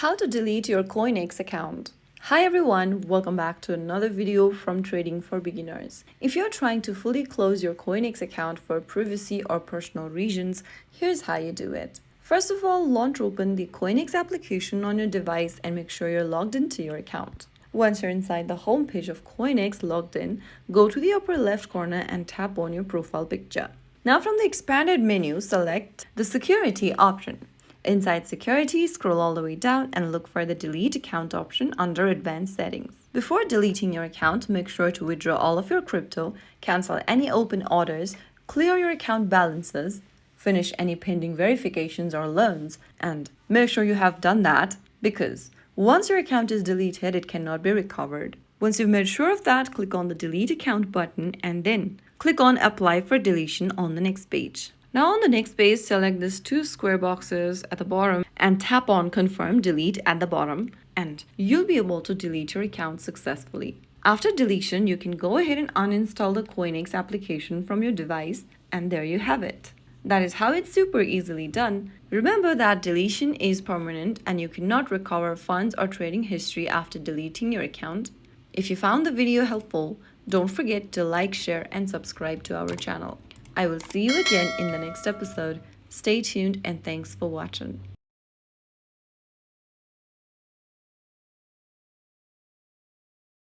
How to delete your CoinEx account. Hi everyone, welcome back to another video from Trading for Beginners. If you're trying to fully close your CoinEx account for privacy or personal reasons, here's how you do it. First of all, launch open the CoinEx application on your device and make sure you're logged into your account. Once you're inside the home page of CoinEx logged in, go to the upper left corner and tap on your profile picture. Now from the expanded menu, select the security option. Inside security, scroll all the way down and look for the delete account option under advanced settings. Before deleting your account, make sure to withdraw all of your crypto, cancel any open orders, clear your account balances, finish any pending verifications or loans, and make sure you have done that because once your account is deleted, it cannot be recovered. Once you've made sure of that, click on the delete account button and then click on apply for deletion on the next page. Now on the next page, select these two square boxes at the bottom and tap on confirm delete at the bottom and you'll be able to delete your account successfully. After deletion, you can go ahead and uninstall the CoinEx application from your device and there you have it. That is how it's super easily done. Remember that deletion is permanent and you cannot recover funds or trading history after deleting your account. If you found the video helpful, don't forget to like, share and subscribe to our channel. I will see you again in the next episode. Stay tuned and thanks for watching.